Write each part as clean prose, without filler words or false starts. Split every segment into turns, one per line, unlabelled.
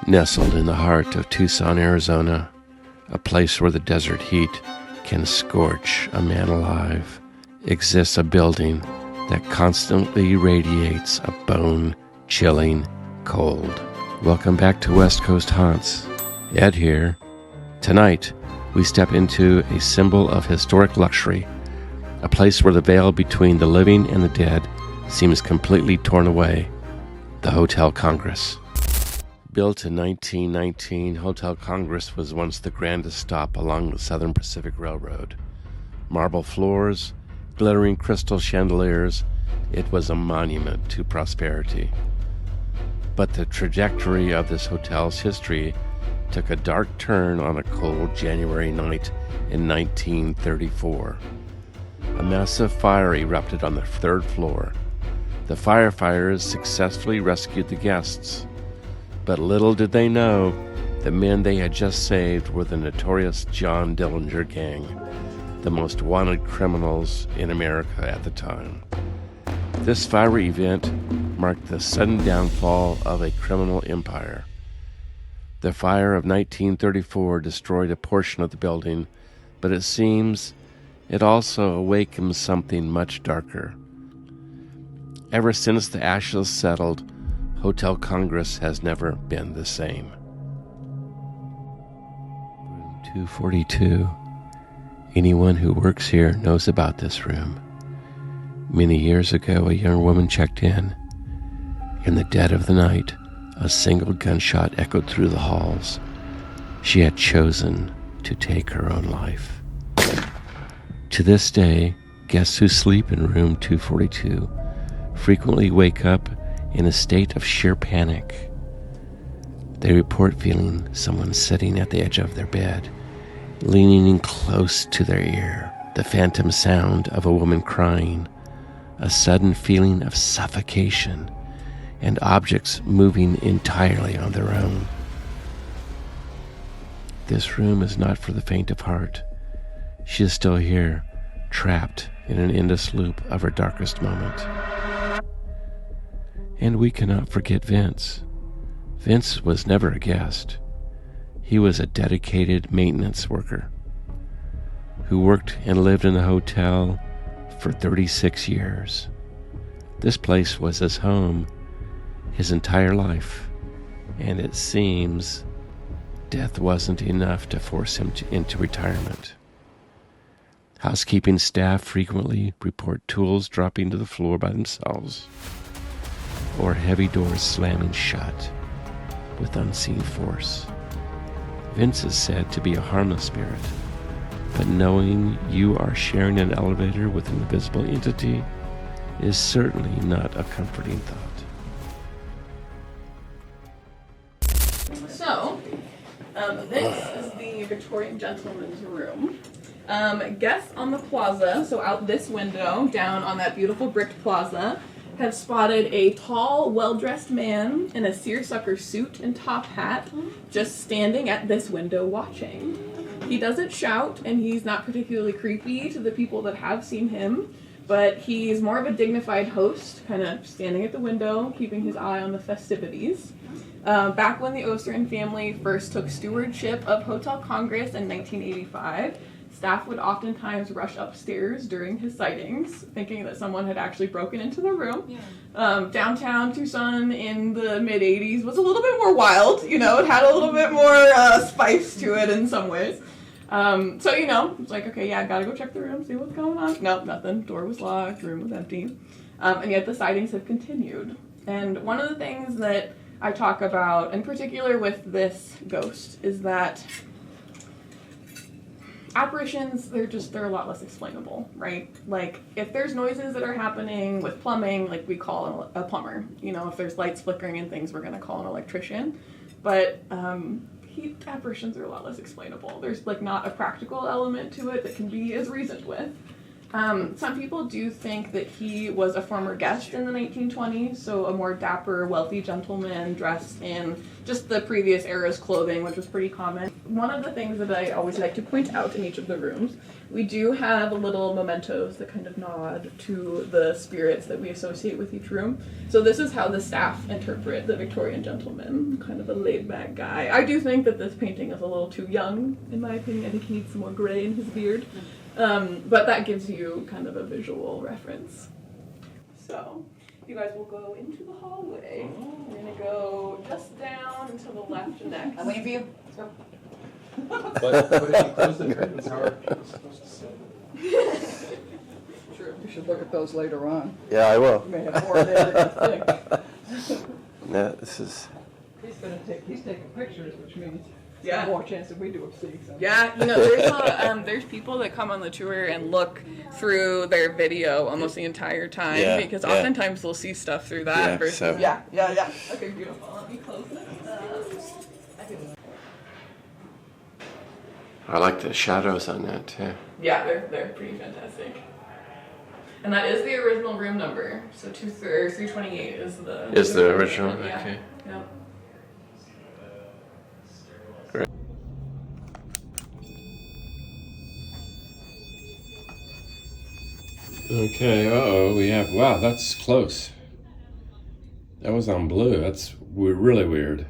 Nestled in the heart of Tucson, Arizona, a place where the desert heat can scorch a man alive, exists a building that constantly radiates a bone-chilling cold. Welcome back to West Coast Haunts. Ed here. Tonight, we step into a symbol of historic luxury, a place where the veil between the living and the dead seems completely torn away, the Hotel Congress. Built in 1919, Hotel Congress was once the grandest stop along the Southern Pacific Railroad. Marble floors, glittering crystal chandeliers, it was a monument to prosperity. But the trajectory of this hotel's history took a dark turn on a cold January night in 1934. A massive fire erupted on the third floor. The firefighters successfully rescued the guests. But little did they know, the men they had just saved were the notorious John Dillinger gang, the most wanted criminals in America at the time. This fire event marked the sudden downfall of a criminal empire. The fire of 1934 destroyed a portion of the building, but it seems it also awakened something much darker. Ever since the ashes settled, Hotel Congress has never been the same. Room 242. Anyone who works here knows about this room. Many years ago, a young woman checked in. In the dead of the night, a single gunshot echoed through the halls. She had chosen to take her own life. To this day, guests who sleep in room 242 frequently wake up in a state of sheer panic. They report feeling someone sitting at the edge of their bed, leaning in close to their ear, the phantom sound of a woman crying, a sudden feeling of suffocation, and objects moving entirely on their own. This room is not for the faint of heart. She is still here, trapped in an endless loop of her darkest moment. And we cannot forget Vince. Vince was never a guest. He was a dedicated maintenance worker who worked and lived in the hotel for 36 years. This place was his home his entire life, and it seems death wasn't enough to force him into retirement. Housekeeping staff frequently report tools dropping to the floor by themselves, or heavy doors slamming shut with unseen force. Vince is said to be a harmless spirit, but knowing you are sharing an elevator with an invisible entity is certainly not a comforting thought.
So, this is the Victorian gentleman's room. Guests on the plaza, so out this window, down on that beautiful bricked plaza, have spotted a tall, well-dressed man in a seersucker suit and top hat just standing at this window watching. He doesn't shout, and he's not particularly creepy to the people that have seen him, but he's more of a dignified host, kind of standing at the window, keeping his eye on the festivities. Back when the Osterman family first took stewardship of Hotel Congress in 1985, staff would oftentimes rush upstairs during his sightings, thinking that someone had actually broken into the room. Yeah. Downtown Tucson in the mid-'80s was a little bit more wild. You know, it had a little bit more spice to it in some ways. So, you know, it's like, okay, yeah, I gotta go check the room, see what's going on. Nope, nothing. Door was locked, room was empty. And yet the sightings have continued. And one of the things that I talk about, in particular with this ghost, is that apparitions, they're a lot less explainable, right? Like, if there's noises that are happening with plumbing, like, we call a plumber. You know, if there's lights flickering and things, we're going to call an electrician. But heat apparitions are a lot less explainable. There's, like, not a practical element to it that can be as reasoned with. Some people do think that he was a former guest in the 1920s, so a more dapper, wealthy gentleman dressed in just the previous era's clothing, which was pretty common. One of the things that I always like to point out in each of the rooms, we do have little mementos that kind of nod to the spirits that we associate with each room. So this is how the staff interpret the Victorian gentleman, kind of a laid-back guy. I do think that this painting is a little too young, in my opinion. I think he needs some more gray in his beard. But that gives you kind of a visual reference. So, you guys will go into the hallway. We're going to go just down and to the left next.
I'm waiting for you.
But if you close the curtains, how are people supposed to sit?
True.
You should look at those later on.
Yeah, I will.
You may have more there than you think.
No, this is...
He's taking pictures, which means
Yeah.
more chance that we do of seeing something.
Yeah, there's people that come on the tour and look through their video almost the entire time,
Yeah,
because
yeah.
oftentimes they'll see stuff through that.
Yeah,
versus,
so-
yeah. Okay, beautiful. Let me close this.
I like the shadows on that, too.
Yeah, they're pretty fantastic. And that is the original room number. So 328 is the...
Is the original?
Yeah.
Okay.
Yeah.
Okay, we have, wow, that's close. That was on blue. That's really weird.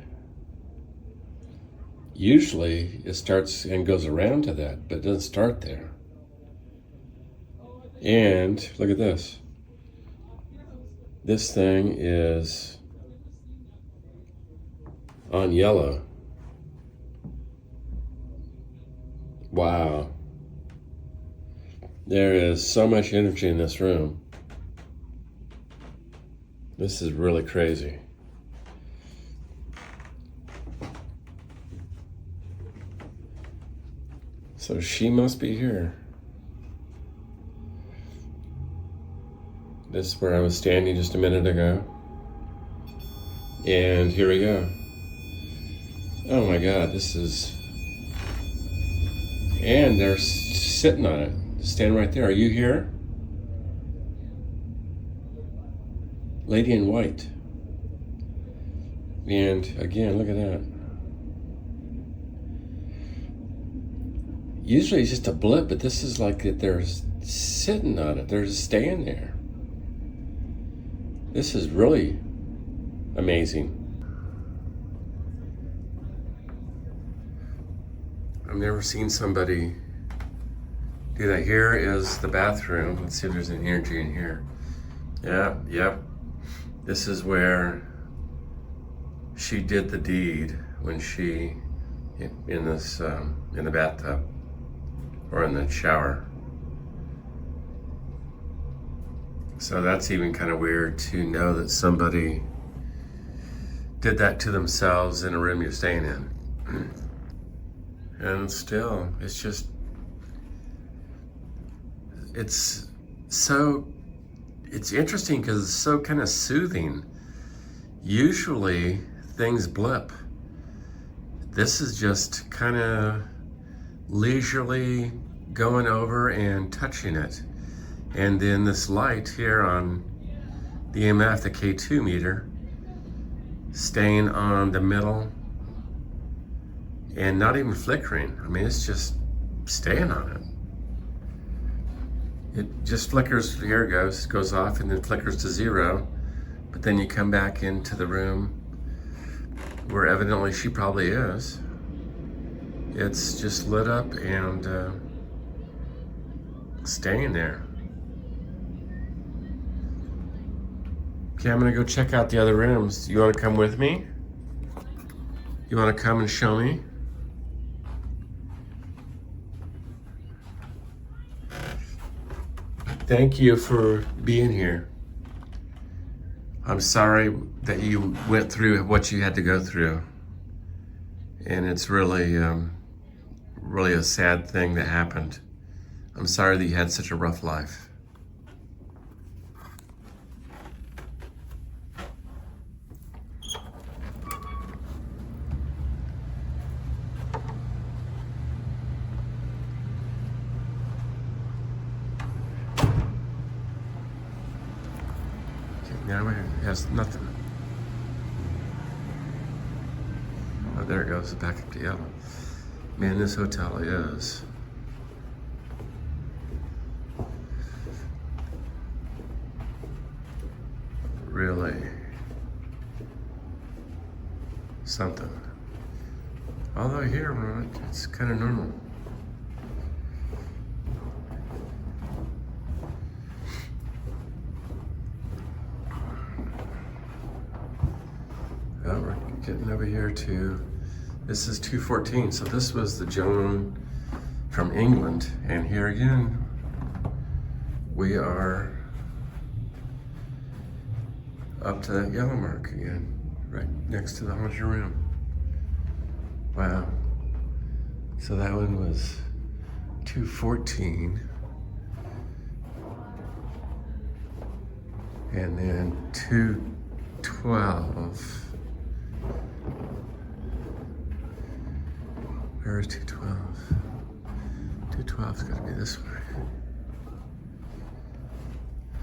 Usually it starts and goes around to that, but it doesn't start there. And look at this. This thing is on yellow. Wow. There is so much energy in this room. This is really crazy. So she must be here. This is where I was standing just a minute ago. And here we go. Oh my God, this is... And they're sitting on it. Stand right there. Are you here? Lady in white. And again, look at that. Usually it's just a blip, but this is like that they're sitting on it. They're just staying there. This is really amazing. I've never seen somebody do that. Here is the bathroom. Let's see if there's any energy in here. Yep. This is where she did the deed when she, in the bathtub or in the shower. So that's even kind of weird to know that somebody did that to themselves in a room you're staying in. And still, it's just, it's interesting because it's so kind of soothing. Usually things blip. This is just kind of leisurely going over and touching it. And then this light here on the EMF, the K2 meter, staying on the middle and not even flickering. I mean, it's just staying on it. It just flickers, here it goes off and then flickers to 0. But then you come back into the room where evidently she probably is. It's just lit up and staying there. Okay, I'm gonna go check out the other rooms. You wanna come with me? You wanna come and show me? Thank you for being here. I'm sorry that you went through what you had to go through. And it's really, really a sad thing that happened. I'm sorry that you had such a rough life. now it has nothing. Oh, there it goes, back up to yellow. Man, this hotel is really something. Although here, well, it's kind of normal. Oh, we're getting over here to, this is 214, so this was the gentleman from England, and here again, we are up to that yellow mark again, right next to the haunted room. Wow. So that one was 214. And then 212. Where is 212? 212's gotta be this way.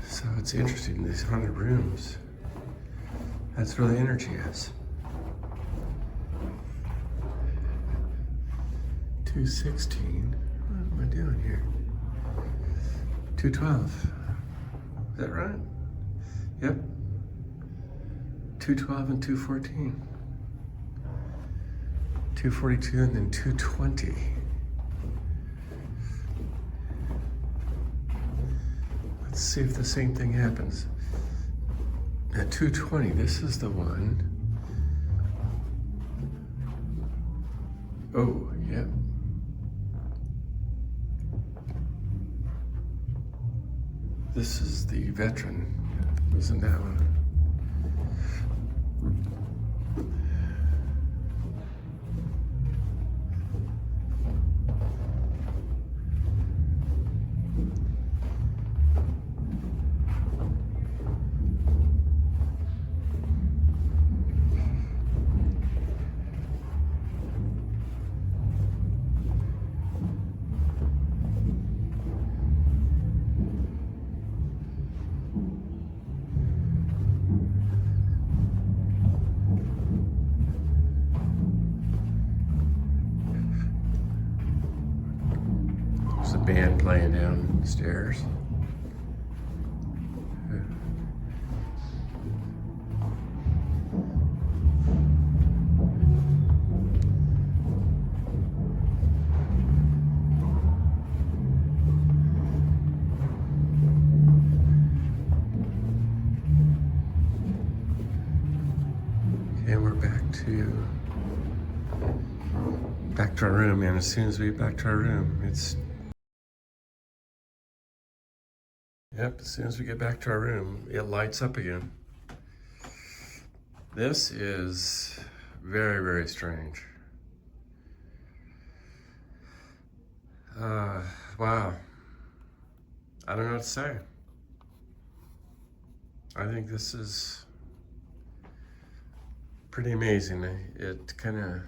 So it's interesting, these haunted rooms. That's where the energy is. 216. What am I doing here? 212. Is that right? Yep. 212 and 214. 242 and then 220. Let's see if the same thing happens. At 220, this is the one. Oh, yep. This is the veteran. Wasn't that one? There's a band playing downstairs. And we're back to our room, and as soon as we get back to our room, as soon as we get back to our room, it lights up again. This is very, very strange. Wow. I don't know what to say. I think this is pretty amazing. It kind of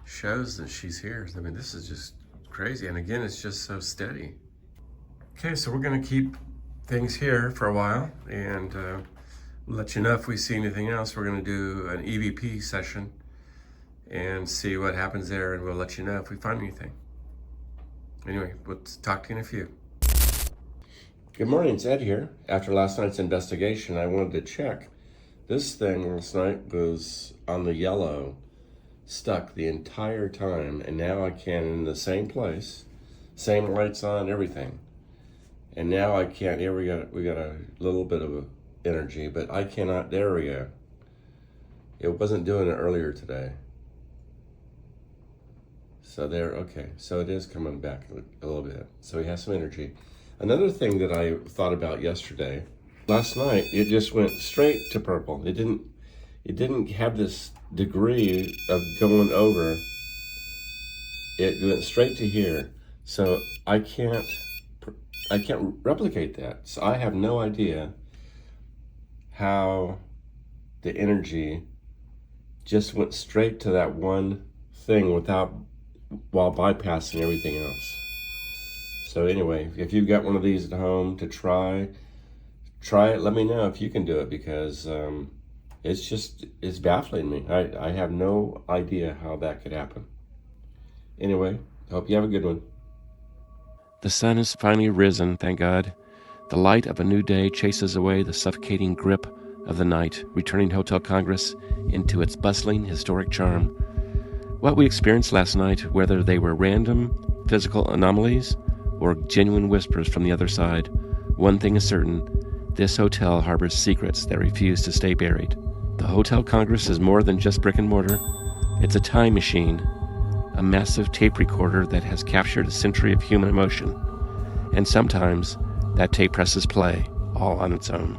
shows that she's here. I mean, this is just crazy. And again, it's just so steady. Okay, so we're gonna keep things here for a while and let you know if we see anything else. We're gonna do an EVP session and see what happens there, and we'll let you know if we find anything. Anyway, we'll talk to you in a few. Good morning, it's Ed here. After last night's investigation, I wanted to check. This thing last night was on the yellow, stuck the entire time, and now I can, in the same place, same lights on, everything. And now I can't. Here we got a little bit of energy, but I cannot. There we go. It wasn't doing it earlier today. So there, okay. So it is coming back a little bit. So we have some energy. Another thing that I thought about yesterday, last night, it just went straight to purple. It didn't have this degree of going over. It went straight to here. So I can't replicate that. So I have no idea how the energy just went straight to that one thing while bypassing everything else. So anyway, if you've got one of these at home, to try try it. Let me know if you can do it, because it's baffling me. I have no idea how that could happen. Anyway, hope you have a good one. The sun has finally risen, thank God. The light of a new day chases away the suffocating grip of the night, returning Hotel Congress into its bustling, historic charm. What we experienced last night, whether they were random physical anomalies or genuine whispers from the other side, one thing is certain: this hotel harbors secrets that refuse to stay buried. The Hotel Congress is more than just brick and mortar. It's a time machine, a massive tape recorder that has captured a century of human emotion. And sometimes that tape presses play all on its own.